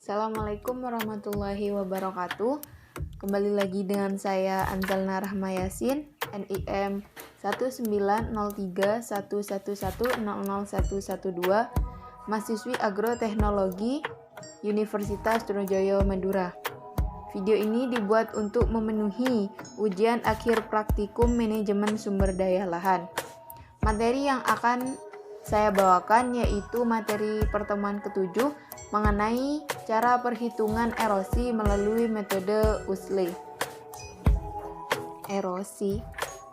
Assalamualaikum warahmatullahi wabarakatuh. Kembali lagi dengan saya Anzalna Rahma Yasin, NIM 190311100112, mahasiswi Agroteknologi Universitas Trunojoyo Madura. Video ini dibuat untuk memenuhi ujian akhir praktikum manajemen sumber daya lahan. Materi yang akan saya bawakan yaitu materi pertemuan ke-7 mengenai cara perhitungan erosi melalui metode USLE. Erosi.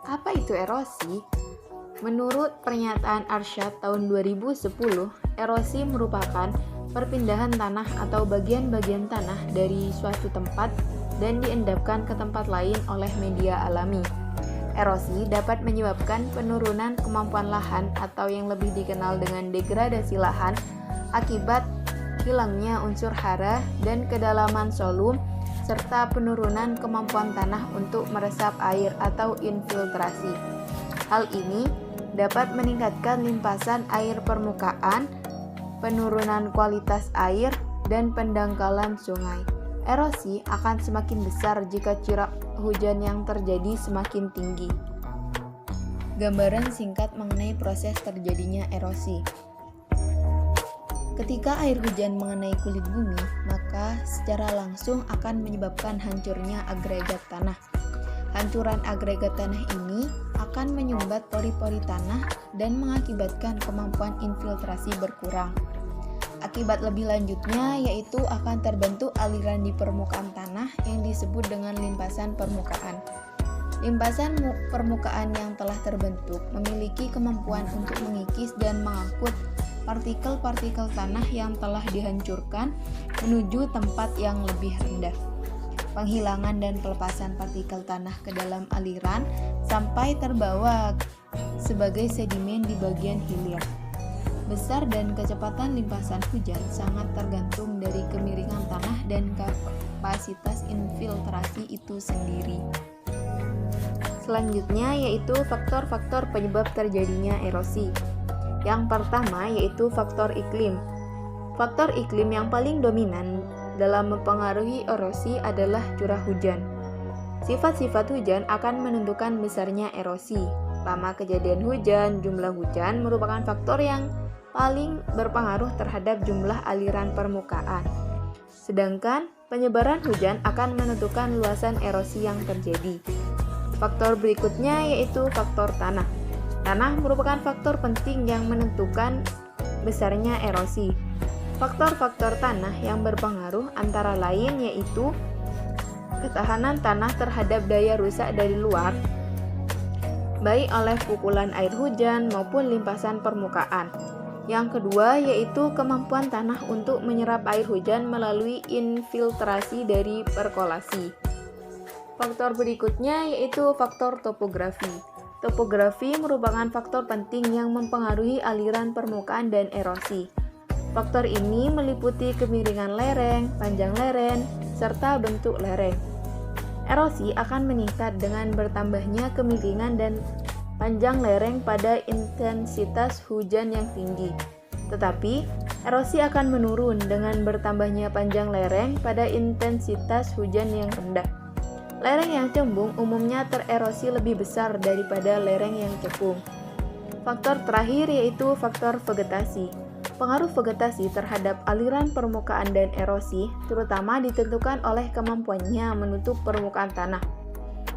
Apa itu erosi? Menurut pernyataan Arsyad tahun 2010, erosi merupakan perpindahan tanah atau bagian-bagian tanah dari suatu tempat dan diendapkan ke tempat lain oleh media alami. Erosi dapat menyebabkan penurunan kemampuan lahan atau yang lebih dikenal dengan degradasi lahan akibat hilangnya unsur hara dan kedalaman solum serta penurunan kemampuan tanah untuk meresap air atau infiltrasi. Hal ini dapat meningkatkan limpasan air permukaan, penurunan kualitas air, dan pendangkalan sungai. Erosi akan semakin besar jika curah hujan yang terjadi semakin tinggi. Gambaran singkat mengenai proses terjadinya erosi. Ketika air hujan mengenai kulit bumi, maka secara langsung akan menyebabkan hancurnya agregat tanah. Hancuran agregat tanah ini akan menyumbat pori-pori tanah dan mengakibatkan kemampuan infiltrasi berkurang. Akibat lebih lanjutnya yaitu akan terbentuk aliran di permukaan tanah yang disebut dengan limpasan permukaan. Limpasan permukaan yang telah terbentuk memiliki kemampuan untuk mengikis dan mengangkut partikel-partikel tanah yang telah dihancurkan menuju tempat yang lebih rendah. Penghilangan dan pelepasan partikel tanah ke dalam aliran sampai terbawa sebagai sedimen di bagian hilir. Besar dan kecepatan limpasan hujan sangat tergantung dari kemiringan tanah dan kapasitas infiltrasi itu sendiri. Selanjutnya yaitu faktor-faktor penyebab terjadinya erosi. Yang pertama yaitu faktor iklim. Faktor iklim yang paling dominan dalam mempengaruhi erosi adalah curah hujan. Sifat-sifat hujan akan menentukan besarnya erosi. Lama kejadian hujan, jumlah hujan merupakan faktor yang paling berpengaruh terhadap jumlah aliran permukaan. Sedangkan penyebaran hujan akan menentukan luasan erosi yang terjadi. Faktor berikutnya yaitu faktor tanah. Tanah merupakan faktor penting yang menentukan besarnya erosi. Faktor-faktor tanah yang berpengaruh antara lain yaitu ketahanan tanah terhadap daya rusak dari luar, baik oleh pukulan air hujan maupun limpasan permukaan. Yang kedua yaitu kemampuan tanah untuk menyerap air hujan melalui infiltrasi dari perkolasi. Faktor berikutnya yaitu faktor topografi. Topografi merupakan faktor penting yang mempengaruhi aliran permukaan dan erosi. Faktor ini meliputi kemiringan lereng, panjang lereng, serta bentuk lereng. Erosi akan meningkat dengan bertambahnya kemiringan dan panjang lereng pada intensitas hujan yang tinggi. Tetapi, erosi akan menurun dengan bertambahnya panjang lereng pada intensitas hujan yang rendah. Lereng yang cembung umumnya tererosi lebih besar daripada lereng yang cekung. Faktor terakhir yaitu faktor vegetasi. Pengaruh vegetasi terhadap aliran permukaan dan erosi terutama ditentukan oleh kemampuannya menutup permukaan tanah.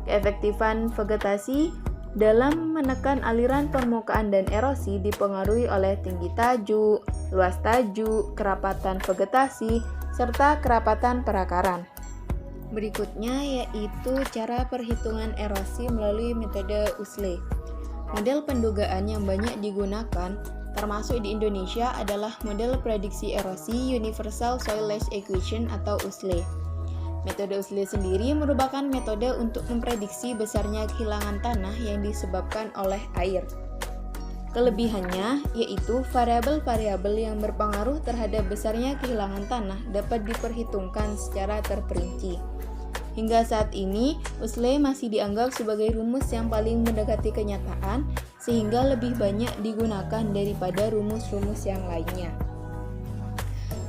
Keefektifan vegetasi dalam menekan aliran permukaan dan erosi dipengaruhi oleh tinggi tajuk, luas tajuk, kerapatan vegetasi, serta kerapatan perakaran. Berikutnya yaitu cara perhitungan erosi melalui metode USLE. Model pendugaan yang banyak digunakan, termasuk di Indonesia, adalah model prediksi erosi Universal Soil-Lash Equation atau USLE. Metode USLE sendiri merupakan metode untuk memprediksi besarnya kehilangan tanah yang disebabkan oleh air. Kelebihannya yaitu variabel-variabel yang berpengaruh terhadap besarnya kehilangan tanah dapat diperhitungkan secara terperinci. Hingga saat ini, USLE masih dianggap sebagai rumus yang paling mendekati kenyataan sehingga lebih banyak digunakan daripada rumus-rumus yang lainnya.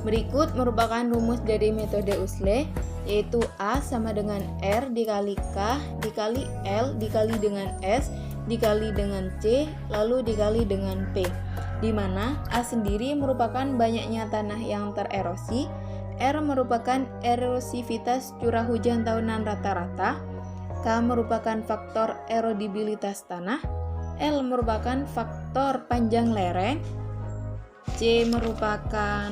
Berikut merupakan rumus dari metode Usle, yaitu A sama dengan R dikali K dikali L dikali dengan S dikali dengan C lalu dikali dengan P, di mana A sendiri merupakan banyaknya tanah yang tererosi, R merupakan erosivitas curah hujan tahunan rata-rata, K merupakan faktor erodibilitas tanah, L merupakan faktor panjang lereng, C merupakan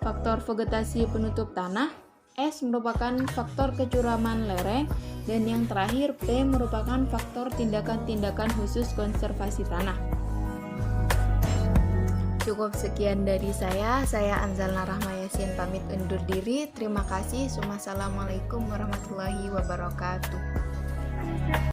faktor vegetasi penutup tanah, S merupakan faktor kecuraman lereng, dan yang terakhir P merupakan faktor tindakan-tindakan khusus konservasi tanah. Cukup sekian dari saya Anzalna Rahmayasin pamit undur diri. Terima kasih. Wassalamualaikum warahmatullahi wabarakatuh.